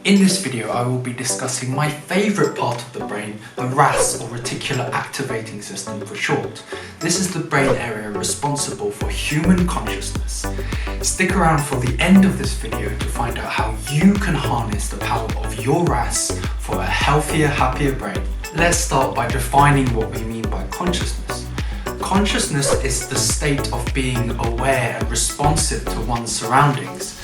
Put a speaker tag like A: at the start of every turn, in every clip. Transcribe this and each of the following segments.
A: In this video, I will be discussing my favourite part of the brain, the RAS, or Reticular Activating System for short. This is the brain area responsible for human consciousness. Stick around for the end of this video to find out how you can harness the power of your RAS for a healthier, happier brain. Let's start by defining what we mean by consciousness. Consciousness is the state of being aware and responsive to one's surroundings.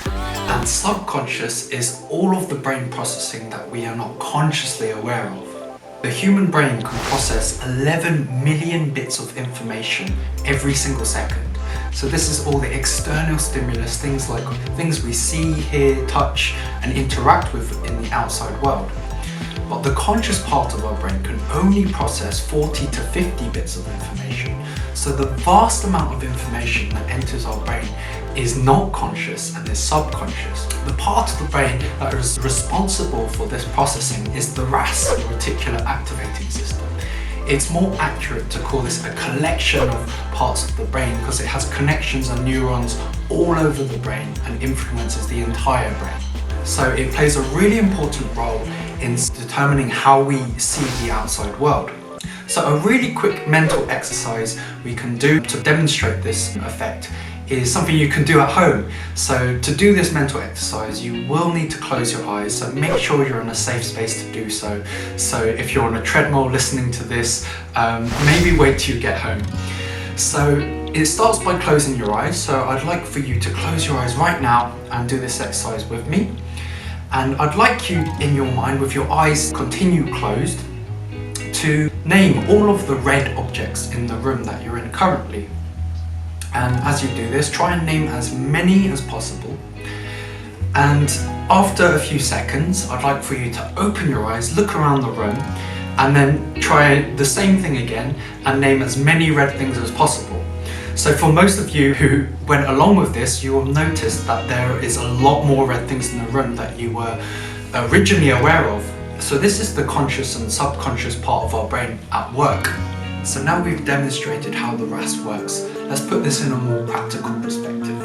A: And subconscious is all of the brain processing that we are not consciously aware of. The human brain can process 11 million bits of information every single second. So this is all the external stimulus, things like things we see, hear, touch, and interact with in the outside world. But the conscious part of our brain can only process 40 to 50 bits of information. So the vast amount of information that enters our brain is not conscious and is subconscious. The part of the brain that is responsible for this processing is the RAS, the Reticular Activating System. It's more accurate to call this a collection of parts of the brain because it has connections and neurons all over the brain and influences the entire brain. So it plays a really important role in determining how we see the outside world. So a really quick mental exercise we can do to demonstrate this effect is something you can do at home. So to do this mental exercise, you will need to close your eyes, so make sure you're in a safe space to do so. So if you're on a treadmill listening to this, maybe wait till you get home. So it starts by closing your eyes, so I'd like for you to close your eyes right now and do this exercise with me. And I'd like you, in your mind, with your eyes continue closed, to name all of the red objects in the room that you're in currently. And as you do this, try and name as many as possible. And after a few seconds, I'd like for you to open your eyes, look around the room, and then try the same thing again and name as many red things as possible. So for most of you who went along with this, you will notice that there is a lot more red things in the room that you were originally aware of. So this is the conscious and subconscious part of our brain at work. So now we've demonstrated how the RAS works, let's put this in a more practical perspective.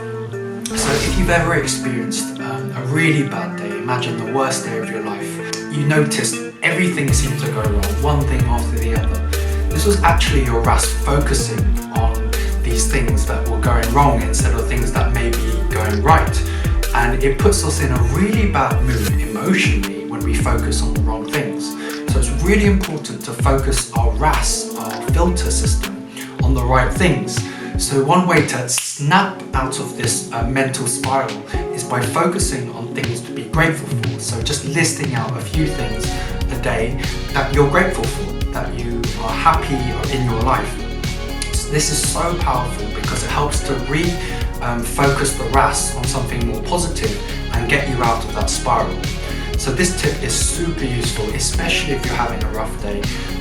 A: So if you've ever experienced a really bad day, imagine the worst day of your life, you noticed everything seemed to go wrong, one thing after the other. This was actually your RAS focusing on these things that were going wrong instead of things that may be going right. And it puts us in a really bad mood emotionally when we focus on the wrong things. So it's really important to focus our RAS, our filter system, on the right things. So one way to snap out of this mental spiral is by focusing on things to be grateful for. So just listing out a few things a day that you're grateful for, that you are happy in your life. So this is so powerful because it helps to focus the RAS on something more positive and get you out of that spiral. So this tip is super useful, especially if you're having a rough day,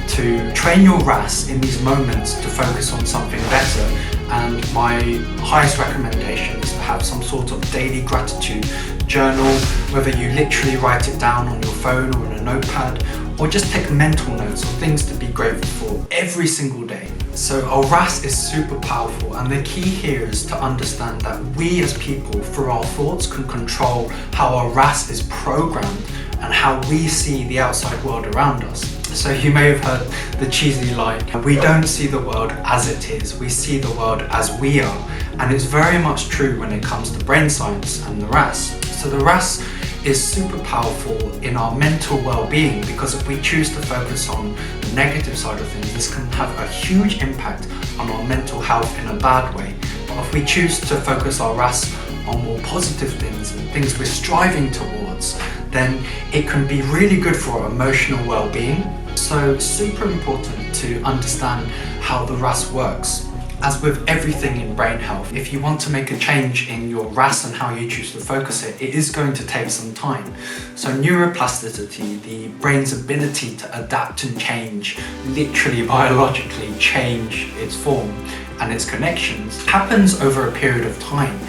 A: to train your RAS in these moments to focus on something better. And my highest recommendation is to have some sort of daily gratitude journal, whether you literally write it down on your phone or in a notepad, or just take mental notes of things to be grateful for every single day. So our RAS is super powerful, and the key here is to understand that we as people, through our thoughts, can control how our RAS is programmed and how we see the outside world around us. So you may have heard the cheesy line, we don't see the world as it is, we see the world as we are. And it's very much true when it comes to brain science and the RAS. So the RAS is super powerful in our mental well-being because if we choose to focus on the negative side of things, this can have a huge impact on our mental health in a bad way. But if we choose to focus our RAS on more positive things and things we're striving towards, then it can be really good for our emotional well-being. So it's super important to understand how the RAS works. As with everything in brain health, if you want to make a change in your RAS and how you choose to focus it, it is going to take some time. So neuroplasticity, the brain's ability to adapt and change, literally biologically change its form and its connections, happens over a period of time.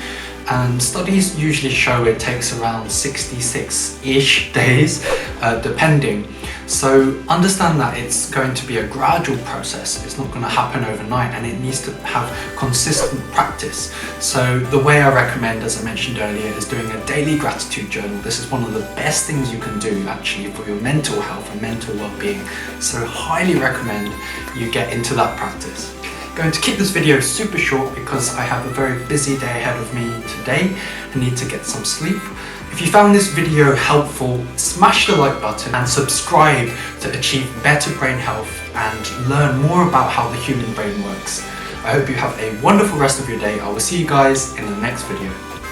A: And studies usually show it takes around 66-ish days, depending. So understand that it's going to be a gradual process. It's not going to happen overnight, and it needs to have consistent practice. So the way I recommend, as I mentioned earlier, is doing a daily gratitude journal. This is one of the best things you can do actually for your mental health and mental well-being. So highly recommend you get into that practice. Going to keep this video super short because I have a very busy day ahead of me today. I need to get some sleep. If you found this video helpful, smash the like button and subscribe to achieve better brain health and learn more about how the human brain works. I hope you have a wonderful rest of your day. I will see you guys in the next video.